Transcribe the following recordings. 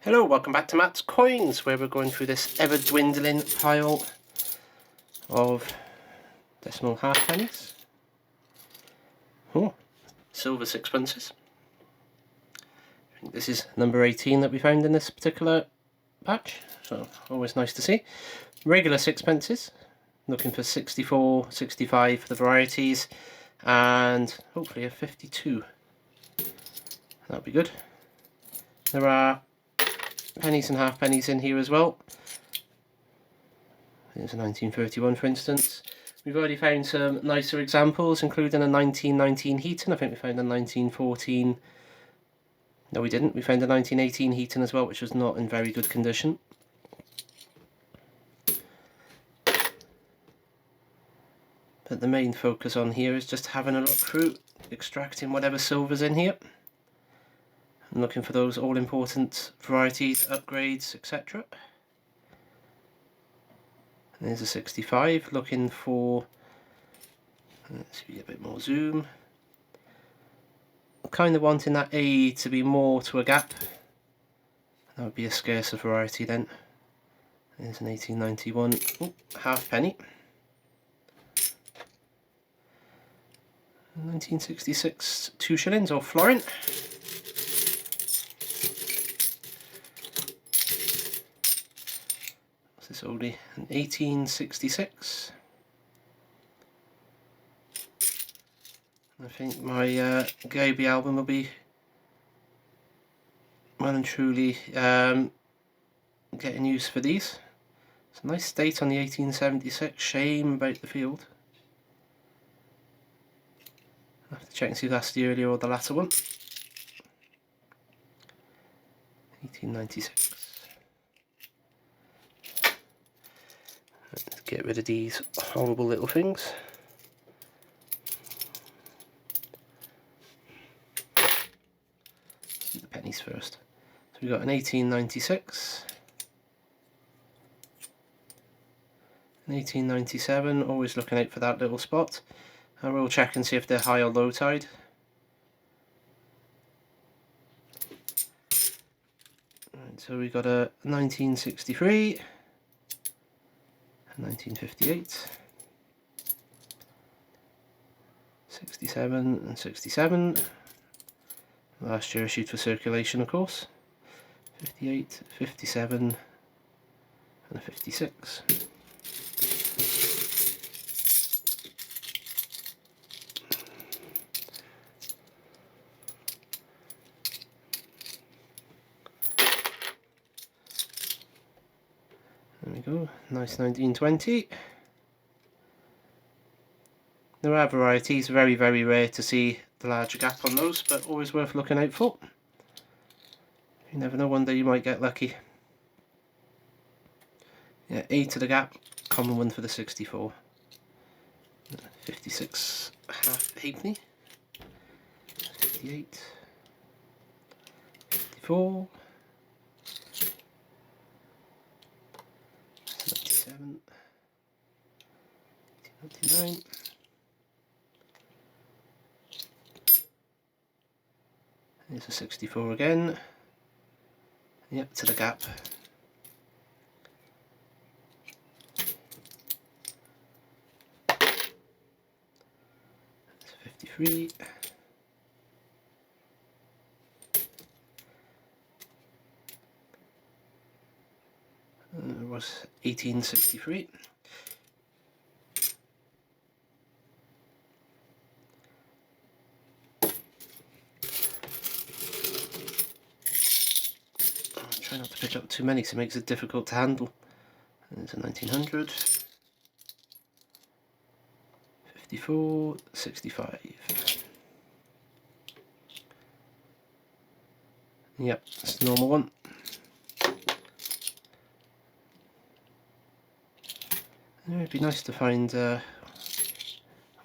Hello, welcome back to Matt's Coins, where we're going through this ever-dwindling pile of decimal halfpennies. Oh, silver sixpences. I think this is number 18 that we found in this particular batch, so always nice to see. Regular sixpences, looking for 64, 65 for the varieties, and hopefully a 52. That'll be good. There are pennies and halfpennies in here as well. There's a 1931 for instance. We've already found some nicer examples, including a 1919 Heaton. I think we found a 1914. No, we didn't. We found a 1918 Heaton as well, which was not in very good condition. But the main focus on here is just having a look through, extracting whatever silver's in here. I'm looking for those all-important varieties, upgrades, etc. There's a 65, looking for, let's see, a bit more zoom. Kind of wanting that A to be more to a gap. That would be a scarcer variety then. There's an 1891 halfpenny. 1966 2 shillings or florin. This oldie, an 1866. I think my Gaby album will be well and truly getting used for these. It's a nice date on the 1876, shame about the field. I'll have to check and see if that's the earlier or the latter one. 1896. Let's get rid of these horrible little things. The pennies first. So we've got an 1896, an 1897, always looking out for that little spot. I will check and see if they're high or low tide. Right, so we've got a 1963, 1958, 67 and 67. Last year issued for circulation, of course. 58, 57 and a 56. There we go, nice 1920. There are varieties, very rare to see the larger gap on those, but always worth looking out for. You never know, one day you might get lucky. Yeah, A to the gap, common one for the 64. 56 half halfpenny. 58. 54. 97. 1999. There's a 64 again. Yep, to the gap. That's 53. It was 1863. Try not to pick up too many, so it makes it difficult to handle. There's a 1900, 54, 65. Yep, that's the normal one. It would be nice to find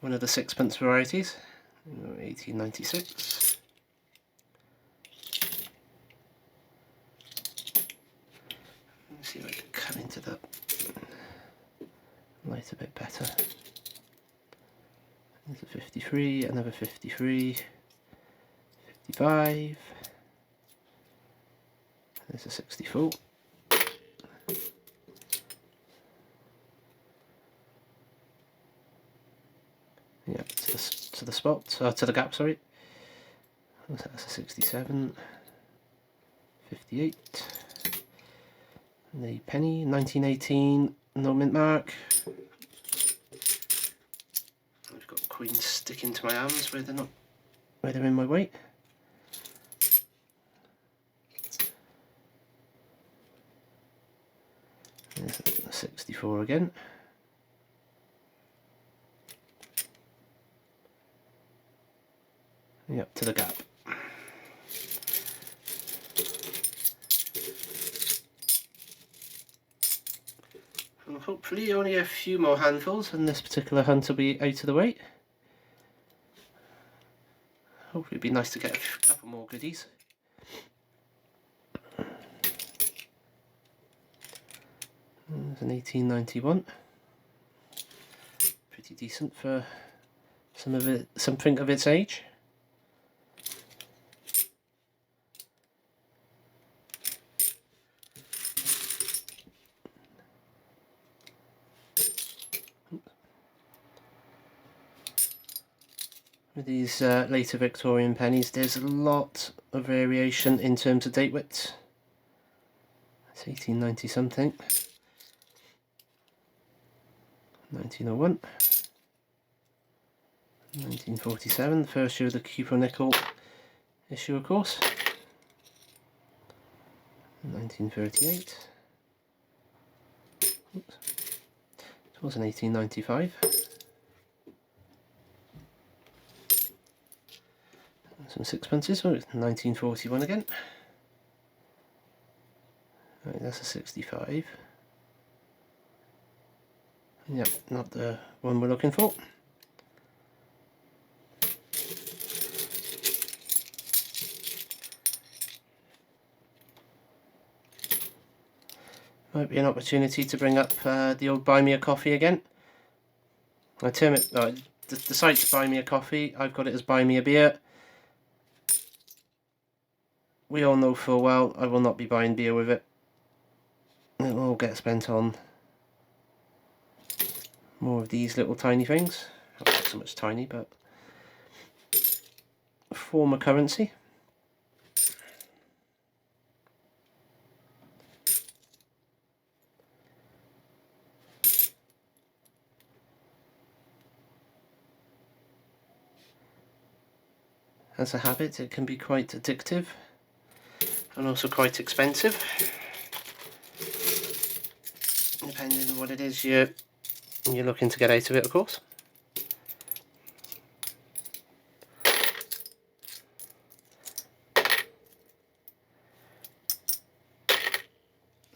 one of the sixpence varieties. 1896. See if I can cut into that light a bit better. There's a 53, another 53, 55, There's a 64. Yeah, to the spot, to the gap, sorry. That's a 67. 58. The penny, 1918, no mint mark. I've got coins sticking to my arms where they're not, where they're in my way. There's a 64 again. Yep, to the gap. And hopefully only a few more handfuls and this particular hunt will be out of the way. Hopefully it'd be nice to get a couple more goodies. There's an 1891. Pretty decent for something of its age. With these later Victorian pennies, there's a lot of variation in terms of date widths. It's 1890 something. 1901. 1947, the first year of the Cupo nickel issue, of course. 1938. Oops. It was an 1895. Some sixpences, so it's 1941 again. Right, that's a 65. Yep, not the one we're looking for. Might be an opportunity to bring up the old Buy Me a Coffee again. I term it, the site's Buy Me a Coffee, I've got it as Buy Me a Beer. We all know full well I will not be buying beer with it. It will all get spent on more of these little tiny things. Not so much tiny, but former currency. As a habit, it can be quite addictive and also quite expensive, depending on what it is you're looking to get out of it, of course.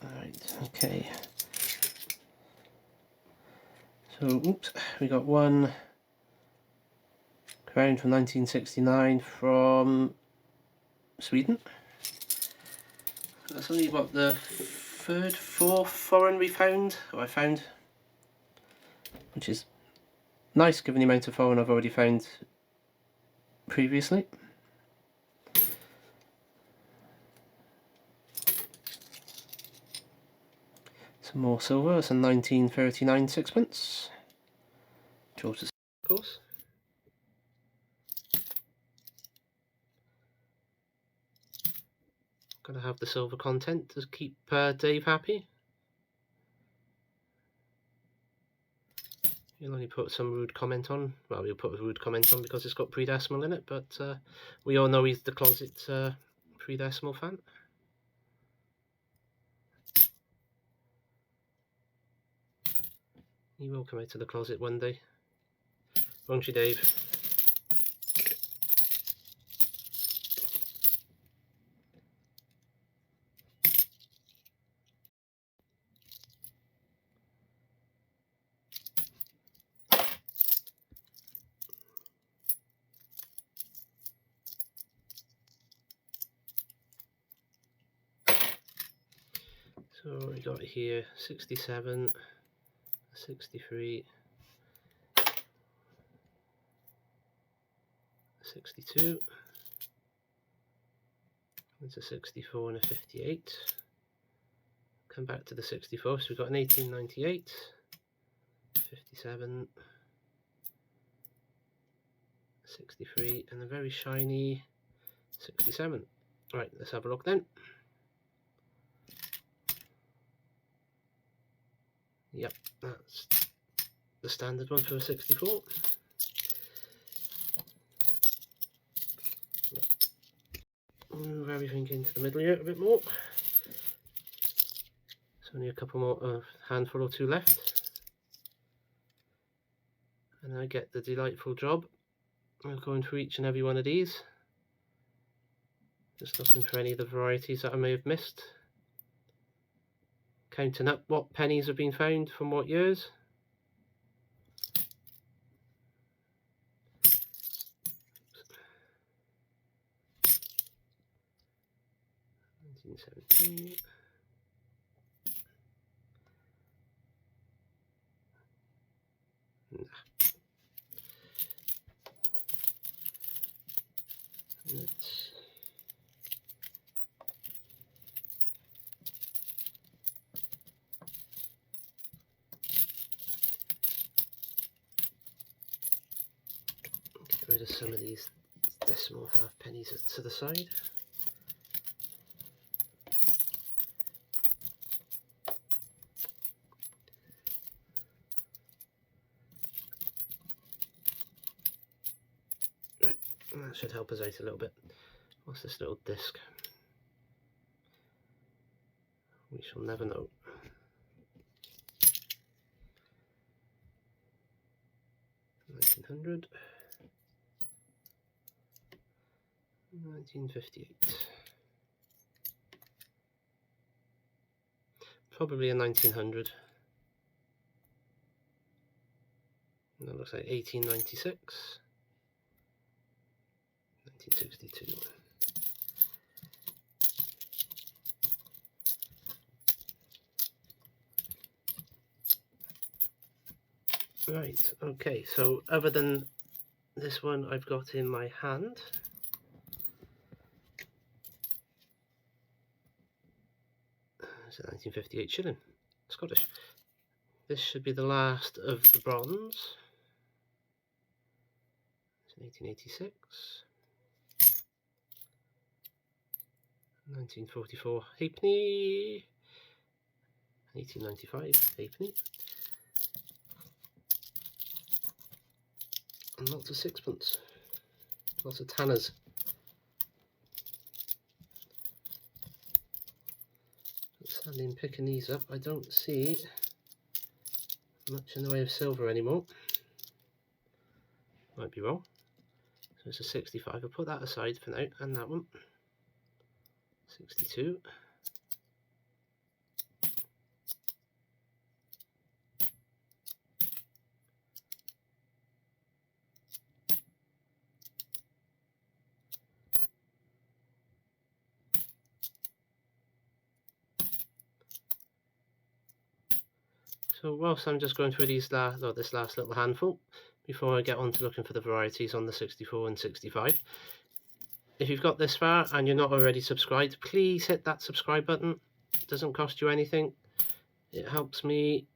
Alright, okay. So, oops, we got one crown from 1969 from Sweden. That's only what, the fourth foreign we found, or I found, which is nice given the amount of foreign I've already found previously. Some more silver, some 1939 sixpence. George's, of course. Gotta have the silver content to keep Dave happy. You'll only put some rude comment on. Well, we'll put a rude comment on because it's got pre-decimal in it, but we all know he's the closet pre-decimal fan. He will come out of the closet one day, won't you, Dave? So we got here 67, 63, 62, It's a 64 and a 58. Come back to the 64, so we've got an 1898, 57, 63, and a very shiny 67. Right, let's have a look then. Yep, that's the standard one for a 64. Move everything into the middle here a bit more. There's only a couple more, a handful or two left. And I get the delightful job of going through each and every one of these. Just looking for any of the varieties that I may have missed. Counting up what pennies have been found from what years. Oops. 1917. Nah. Let's get rid of some of these decimal half pennies to the side. Right, that should help us out a little bit. What's this little disc? We shall never know. $1900, 1958. Probably a 1900. That looks like 1896, 1962. Right, okay, so other than this one I've got in my hand, it's a 1958 shilling, Scottish. This should be the last of the bronze. It's an 1886, 1944 halfpenny, 1895 halfpenny, and lots of sixpence, lots of tanners. Sadly, in picking these up, I don't see much in the way of silver anymore. Might be wrong. So it's a 65. I'll put that aside for now, and that one. 62. So whilst I'm just going through these this last little handful, before I get on to looking for the varieties on the 64 and 65, if you've got this far and you're not already subscribed, please hit that subscribe button. It doesn't cost you anything. It helps me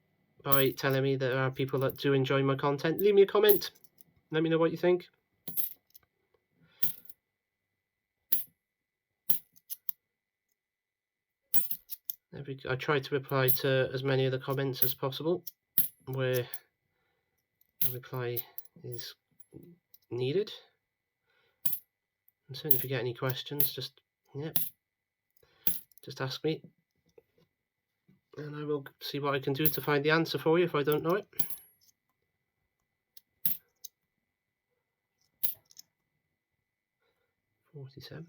by telling me there are people that do enjoy my content. Leave me a comment. Let me know what you think. I try to reply to as many of the comments as possible where a reply is needed. And certainly if you get any questions, just ask me, and I will see what I can do to find the answer for you if I don't know it. $47.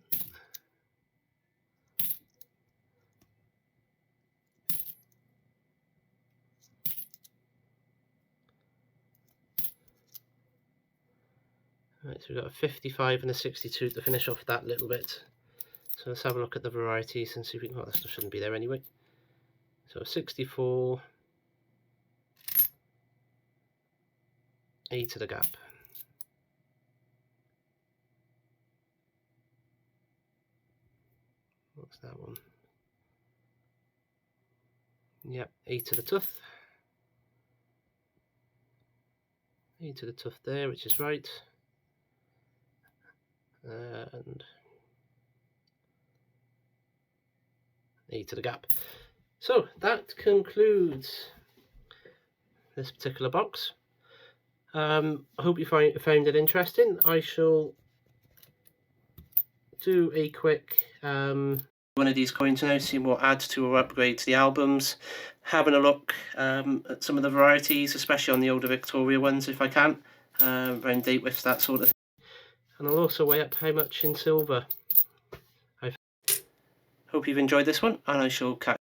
Right, so we've got a 55 and a 62 to finish off that little bit. So let's have a look at the varieties and see if we can, well, this shouldn't be there anyway. So a 64, A to the gap. What's that one? Yep, E to the tooth. E to the tooth there, which is right. And E to the gap. So that concludes this particular box. I hope you found it interesting. I shall do a quick one of these coins now, see what adds to or upgrade to the albums. Having a look at some of the varieties, especially on the older Victoria ones if I can, around date with that sort of thing. And I'll also weigh up how much in silver. I hope you've enjoyed this one, and I shall catch